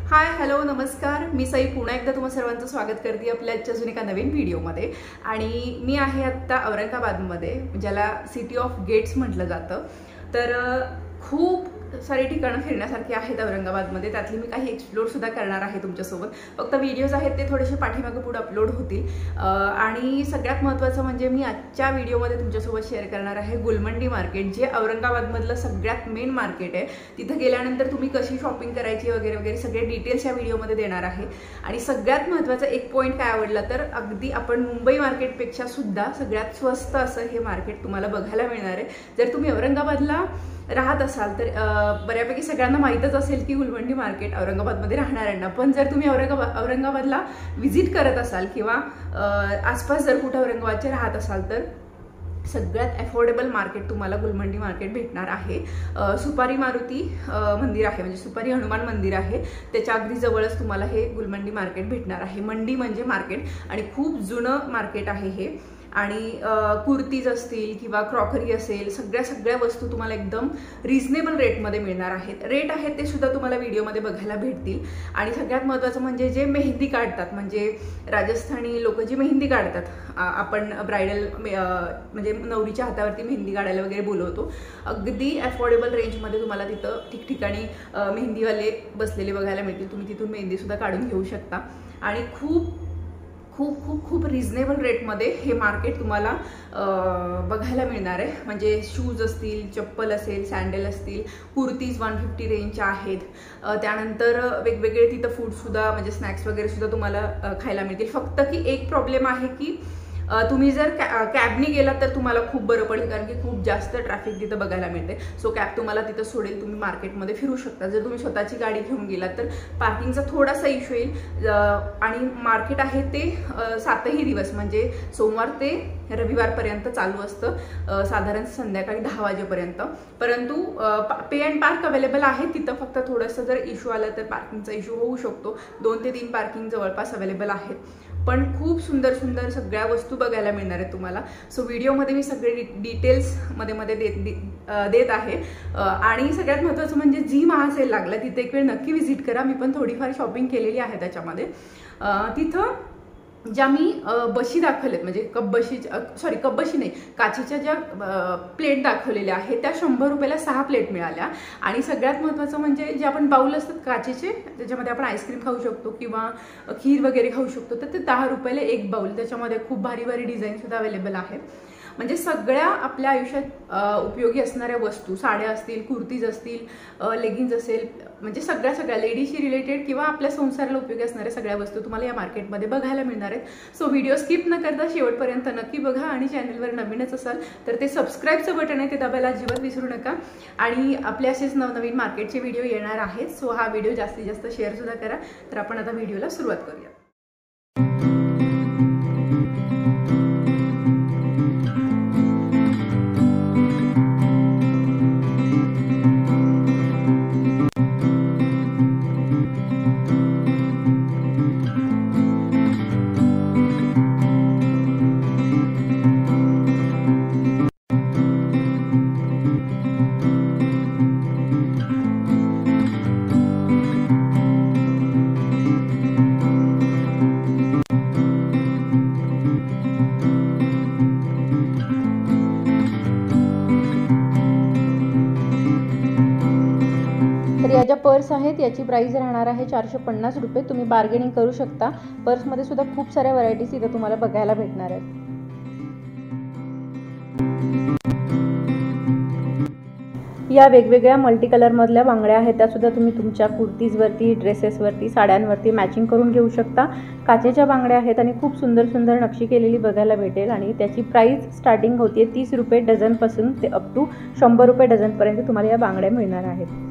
Hi hello नमस्कार, मी सई पुन्हा एकदा तुम्हा सर्वांचं स्वागत करते आपल्या आजच्या अजून एका नवीन व्हिडिओमध्ये। आणि मी आहे आत्ता औरंगाबादमध्ये, ज्याला सिटी ऑफ गेट्स म्हटलं जातं। तर खूप सारे ठिकाणं फिरण्यासारखी आहेत औरंगाबादमध्ये, त्यातली मी काही एक्सप्लोर सुद्धा करणार आहे तुमच्यासोबत। फक्त व्हिडिओज आहेत ते थोडेसे पाठीमागे पुढे अपलोड होतील। आणि सगळ्यात महत्त्वाचं म्हणजे मी आजच्या व्हिडिओमध्ये तुमच्यासोबत शेअर करणार आहे गुलमंडी मार्केट, जे औरंगाबादमधलं सगळ्यात मेन मार्केट आहे। तिथं गेल्यानंतर तुम्ही कशी शॉपिंग करायची वगैरे वगैरे सगळे डिटेल्स या व्हिडिओमध्ये देणार आहे। आणि सगळ्यात महत्त्वाचं एक पॉईंट काय आवडला तर अगदी आपण मुंबई मार्केटपेक्षा सुद्धा सगळ्यात स्वस्त असं हे मार्केट तुम्हाला बघायला मिळणार आहे। जर तुम्ही औरंगाबादला राहत असाल तर बऱ्यापैकी सगळ्यांना माहीतच असेल की गुलमंडी मार्केट औरंगाबादमध्ये राहणाऱ्यांना, पण जर तुम्ही औरंगाबादला व्हिजिट करत असाल किंवा आसपास जर कुठे औरंगाबादचे राहत असाल तर सगळ्यात अफोर्डेबल मार्केट तुम्हाला गुलमंडी मार्केट भेटणार आहे। सुपारी मारुती मंदिर आहे, म्हणजे सुपारी हनुमान मंदिर आहे, त्याच्या अगदी जवळच तुम्हाला हे गुलमंडी मार्केट भेटणार आहे। मंडी म्हणजे मार्केट आणि खूप जुनं मार्केट आहे हे। आणि कुर्तीज असतील किंवा क्रॉकरी असेल, सगळ्या वस्तू तुम्हाला एकदम रिजनेबल रेटमध्ये मिळणार आहेत। रेट आहेत ते सुद्धा तुम्हाला व्हिडिओमध्ये बघायला भेटतील। आणि सगळ्यात महत्त्वाचं म्हणजे जे मेहंदी काढतात, म्हणजे राजस्थानी लोक जी मेहंदी काढतात, आपण ब्रायडल म्हणजे नवरीच्या हातावरती मेहंदी काढायला वगैरे बोलवतो, अगदी अफोर्डेबल रेंजमध्ये तुम्हाला तिथं ठिकठिकाणी मेहंदीवाले बसलेले बघायला मिळतील। तुम्ही तिथून मेहंदी सुद्धा काढून घेऊ शकता। आणि खूप खूप खूप खूप रिजनेबल रेटमध्ये हे मार्केट तुम्हाला बघायला मिळणार आहे। म्हणजे शूज असतील, चप्पल असेल, सँडल असतील, कुर्तीज 150 रेंजच्या आहेत। त्यानंतर वेगवेगळे तिथं फूडसुद्धा म्हणजे स्नॅक्स वगैरे सुद्धा तुम्हाला खायला मिळतील। फक्त की एक प्रॉब्लेम आहे की तुम्ही जर कॅबनी गेलात तर तुम्हाला खूप बरं पडेल, कारण की खूप जास्त ट्रॅफिक तिथं बघायला मिळते। सो कॅब तुम्हाला तिथं सोडेल, तुम्ही मार्केटमध्ये फिरू शकता। जर तुम्ही स्वतःची गाडी घेऊन गेलात तर पार्किंगचा थोडासा इश्यू येईल। आणि मार्केट आहे ते 7ही दिवस म्हणजे सोमवार ते रविवारपर्यंत चालू असतं, साधारण संध्याकाळी 10 वाजेपर्यंत। परंतु पे अँड पार्क अवेलेबल आहे तिथं, फक्त थोडंसं जर इश्यू आला तर पार्किंगचा इश्यू होऊ शकतो। 2 ते 3 पार्किंग जवळपास अवेलेबल आहेत, पण खूप सुंदर सुंदर सगळ्या वस्तू बघायला मिळणार आहेत तुम्हाला। सो व्हिडिओमध्ये मी सगळे डिटेल्स मध्ये देत आहे। आणि सगळ्यात महत्त्वाचं म्हणजे जी महासेल लागला तिथे एक वेळ नक्की व्हिजिट करा। मी पण थोडीफार शॉपिंग केलेली आहे त्याच्यामध्ये। तिथं ज्या मी बशी दाखवलेत, म्हणजे कपबशी नाही, काचेच्या ज्या प्लेट दाखवलेल्या आहेत त्या 100 रुपयाला 6 प्लेट मिळाल्या। आणि सगळ्यात महत्त्वाचं म्हणजे जे आपण बाउल असतात काचेचे, त्याच्यामध्ये आपण आईस्क्रीम खाऊ शकतो किंवा खीर वगैरे खाऊ शकतो, तर ते 10 रुपयाला एक बाउल। त्याच्यामध्ये खूप भारी भारी डिझाईन सुद्धा अवेलेबल आहे। म्हणजे सगळ्या आपल्या आयुष्यात उपयोगी असणाऱ्या वस्तू, साड्या असतील, कुर्तीज असतील, लेगिन्स असेल, म्हणजे सगळ्या लेडीजशी रिलेटेड किंवा आपल्या संसाराला उपयोगी असणाऱ्या सगळ्या वस्तू तुम्हाला या मार्केटमध्ये बघायला मिळणार आहेत। सो व्हिडिओ स्किप न करता शेवटपर्यंत नक्की बघा। आणि चॅनलवर नवीनच असाल तर ते सबस्क्राईबचं बटन आहे ते दाबायला अजिबात विसरू नका। आणि आपले असेच नवनवीन मार्केटचे व्हिडिओ येणार आहेत। सो हा व्हिडिओ जास्तीत जास्त शेअर सुद्धा करा। तर आपण आता व्हिडिओला सुरुवात करूया। तर या ज्या पर्स आहेत याची प्राइस राहणार आहे 450 रुपये। तुम्ही बार्गेनिंग करू शकता। पर्समध्ये सुद्धा खूप साऱ्या व्हरायटीज इथे तुम्हाला बघायला भेटणार आहेत। या वेगवेगळ्या मल्टी कलरमधल्या बांगड्या आहेत, त्या सुद्धा तुम्ही तुमच्या कुर्तीजवरती, ड्रेसेसवरती, साड्यांवरती मॅचिंग करून घेऊ शकता। काचेच्या बांगड्या आहेत आणि खूप सुंदर सुंदर नक्षी केलेली बघायला भेटेल। आणि त्याची प्राइस स्टार्टिंग होते 30 रुपये डझनपासून ते अप टू 100 रुपये डझनपर्यंत तुम्हाला या बांगड्या मिळणार आहेत।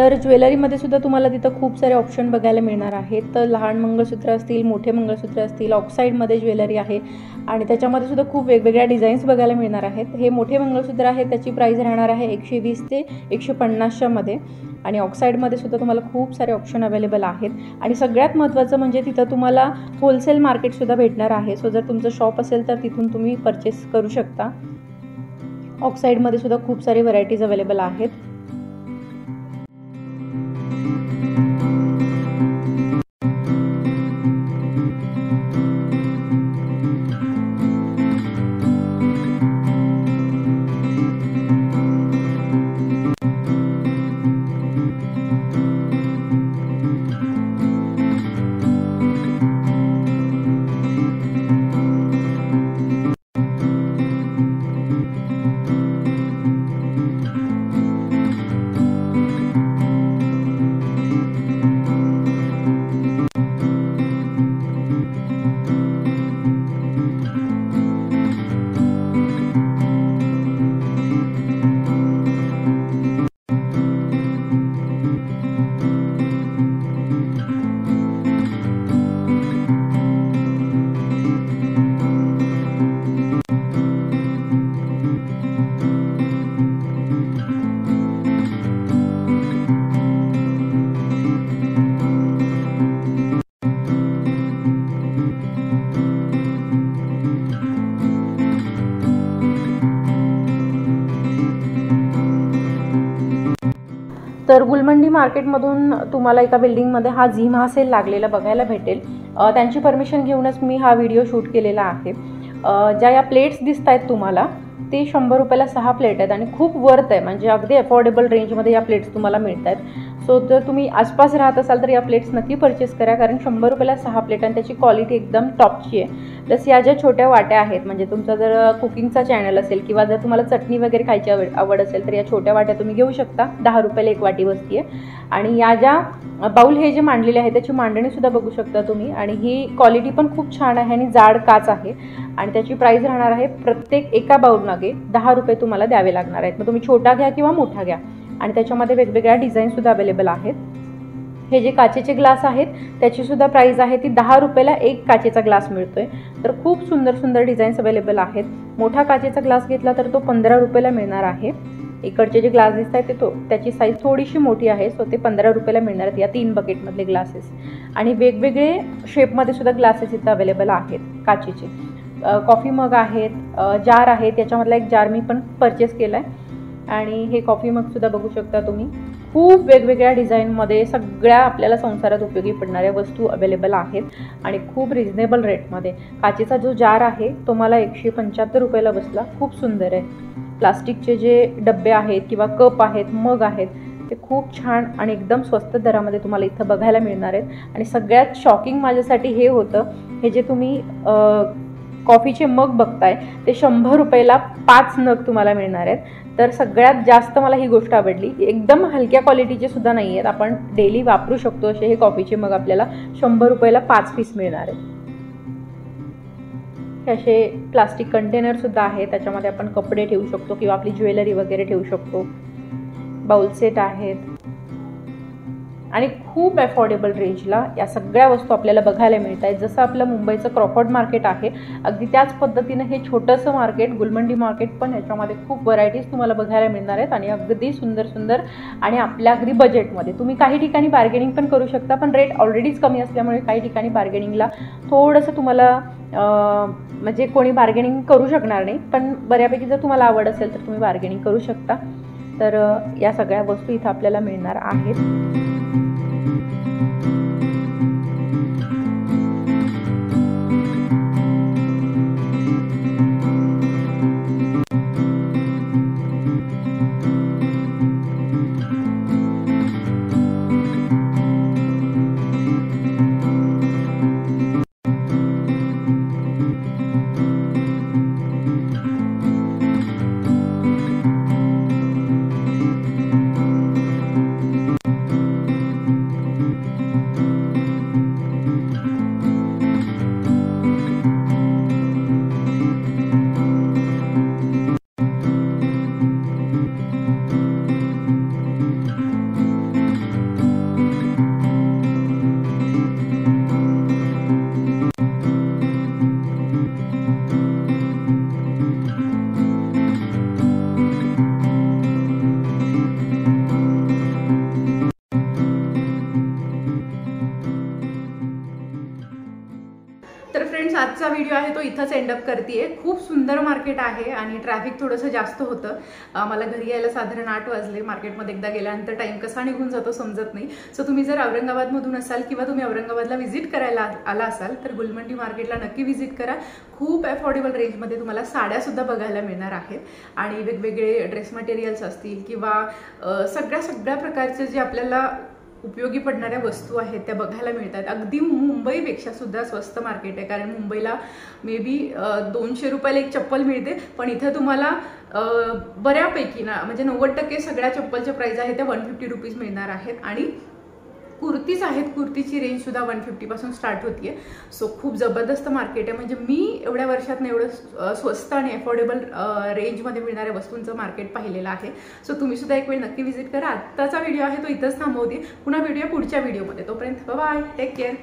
तर ज्वेलरीमध्ये सुद्धा तुम्हाला तिथं खूप सारे ऑप्शन बघायला मिळणार आहेत. तर लहान मंगळसूत्र असतील, मोठे मंगळसूत्र असतील, ऑक्साईडमध्ये ज्वेलरी आहे आणि त्याच्यामध्ये सुद्धा खूप वेगवेगळ्या डिझाईन्स बघायला मिळणार आहेत. हे मोठे मंगळसूत्र आहे, त्याची प्राईस राहणार आहे 120 ते 150च्या मध्ये आणि ऑक्साईडमध्ये सुद्धा तुम्हाला खूप सारे ऑप्शन अवेलेबल आहेत. आणि सगळ्यात महत्त्वाचं म्हणजे तिथं तुम्हाला होलसेल मार्केटसुद्धा भेटणार आहे. सो जर तुमचं शॉप असेल तर तिथून तुम्ही परचेस करू शकता. ऑक्साईडमध्ये सुद्धा खूप सारे व्हरायटीज अवेलेबल आहेत. तर गुलमंडी मार्केटमधून तुम्हाला एका बिल्डिंगमध्ये हा झी महा सेल लागलेला बघायला भेटेल. त्यांची परमिशन घेऊनच मी हा व्हिडिओ शूट केलेला आहे. ज्या या प्लेट्स दिसत आहेत तुम्हाला ते 100 रुपयाला 6 प्लेट आहेत आणि खूप वर्थ आहे. म्हणजे अगदी अफोर्डेबल रेंजमध्ये या प्लेट्स तुम्हाला मिळत आहेत. सो जर तुम्ही आसपास राहत असाल तर या प्लेट्स नक्की परचेस करा, कारण 100 रुपयाला 6 प्लेट आणि त्याची क्वालिटी एकदम टॉपची आहे. प्लस या ज्या छोट्या वाट्या आहेत, म्हणजे तुमचा जर कुकिंगचा चॅनल असेल किंवा जर तुम्हाला चटणी वगैरे खायची आवड असेल तर या छोट्या वाट्या तुम्ही घेऊ शकता. 10 रुपयाला एक वाटी बसती आहे. आणि या ज्या बाउल हे जे मांडलेले आहे त्याची मांडणीसुद्धा बघू शकता तुम्ही. आणि ही क्वालिटी पण खूप छान आहे आणि जाड काच आहे आणि त्याची प्राईस राहणार आहे प्रत्येक एका बाउल मागे 10 रुपये तुम्हाला द्यावे लागणार आहेत. मग तुम्ही छोटा घ्या किंवा मोठा घ्या. आणि त्याच्यामध्ये वेगवेगळ्या डिझाईनसुद्धा अवेलेबल आहेत. हे जे काचेचे ग्लास आहेत त्याचीसुद्धा प्राईस आहे ती 10 रुपयाला एक काचेचा ग्लास मिळतोय. तर खूप सुंदर सुंदर डिझाईन्स अवेलेबल आहेत. मोठा काचेचा ग्लास घेतला तर तो 15 रुपयाला मिळणार आहे. इकडचे जे ग्लास दिसत आहेत ते त्याची साईज थोडीशी मोठी आहे, सो ते 15 रुपयाला मिळणार आहेत या 3 बकेटमधले ग्लासेस. आणि वेगवेगळे शेपमध्ये सुद्धा ग्लासेस इथं अवेलेबल आहेत काचेचे. कॉफी मग आहेत, जार आहेत. याच्यामधला एक जार मी पण परचेस केला आहे. आणि हे कॉफी मगसुद्धा बघू शकता तुम्ही. खूप वेगवेगळ्या डिझाईनमध्ये सगळ्या आपल्याला संसारात उपयोगी पडणाऱ्या वस्तू अवेलेबल आहेत आणि खूप रिझनेबल रेटमध्ये. काचेचा जो जार आहे तो मला 175 रुपयाला बसला. खूप सुंदर आहे. प्लास्टिकचे जे डबे आहेत किंवा कप आहेत, मग आहेत, ते खूप छान आणि एकदम स्वस्त दरामध्ये तुम्हाला इथं बघायला मिळणार आहेत. आणि सगळ्यात शॉकिंग माझ्यासाठी हे होतं, हे जे तुम्ही कॉफीचे मग बघताय ते 100 रुपयाला 5 नग तुम्हाला मिळणार आहेत. तर सगळ्यात जास्त मला ही गोष्ट आवडली. एकदम हलक्या क्वालिटीचे सुद्धा नाही आहेत, आपण डेली वापरू शकतो असे हे कॉफीचे मग आपल्याला 100 रुपयाला 5 पीस मिळणार आहेत. हे असे प्लास्टिक कंटेनरसुद्धा आहे, त्याच्यामध्ये आपण कपडे ठेवू शकतो किंवा आपली ज्वेलरी वगैरे ठेवू शकतो. बाउल सेट आहेत आणि खूप अफोर्डेबल रेंजला या सगळ्या वस्तू आपल्याला बघायला मिळत आहेत. जसं आपलं मुंबईचं क्रॉफर्ड मार्केट आहे अगदी त्याच पद्धतीनं हे छोटंसं मार्केट गुलमंडी मार्केट पण याच्यामध्ये खूप व्हरायटीज तुम्हाला बघायला मिळणार आहेत आणि अगदी सुंदर सुंदर आणि आपल्या अगदी बजेटमध्ये. तुम्ही काही ठिकाणी बार्गेनिंग पण करू शकता, पण रेट ऑलरेडीच कमी असल्यामुळे काही ठिकाणी बार्गेनिंगला थोडंसं तुम्हाला म्हणजे कोणी बार्गेनिंग करू शकणार नाही. पण बऱ्यापैकी जर तुम्हाला आवड असेल तर तुम्ही बार्गेनिंग करू शकता. तर या सगळ्या वस्तू इथं आपल्याला मिळणार आहेत. व्हिडिओ आहे तो इथंच एंड अप करते. खूप सुंदर मार्केट आहे आणि ट्रॅफिक थोडंसं जास्त होतं. मला घरी यायला साधारण 8 वाजले. मार्केटमध्ये एकदा गेल्यानंतर टाइम कसा निघून जातो समजत नाही. सो तुम्ही जर औरंगाबादमधून असाल किंवा तुम्ही औरंगाबादला व्हिजिट करायला आला असाल तर गुलमंडी मार्केटला नक्की व्हिजिट करा. खूप अफोर्डेबल रेंजमध्ये तुम्हाला साड्या सुद्धा बघायला मिळणार आहेत आणि वेगवेगळे ड्रेस मटेरियल्स असतील किंवा सगळ्या प्रकारचे जे आपल्याला उपयोगी पडणाऱ्या वस्तू आहेत त्या बघायला मिळतात. अगदी मुंबईपेक्षा सुद्धा स्वस्त मार्केट आहे, कारण मुंबईला मे बी 200 रुपयाला एक चप्पल मिळते, पण इथं तुम्हाला बऱ्यापैकी ना म्हणजे 90% सगळ्या चप्पलच्या प्राइस आहे त्या 150 रुपीज मिळणार आहेत. आणि कुर्तीज आहेत, कुर्तीची रेंज सुद्धा 150 पासून स्टार्ट होतीये. सो खूप जबरदस्त मार्केट आहे. म्हणजे मी एवढ्या वर्षात एवढं स्वस्त आणि अफोर्डेबल रेंजमध्ये मिळणाऱ्या वस्तूंचं मार्केट पाहिलेलं आहे. सो तुम्ही सुद्धा एक वेळ नक्की व्हिजिट करा. आत्ताचा व्हिडिओ आहे तो इथंच थांबवते. पुन्हा भेटूया पुढच्या व्हिडिओमध्ये. तोपर्यंत बाय, टेक केअर.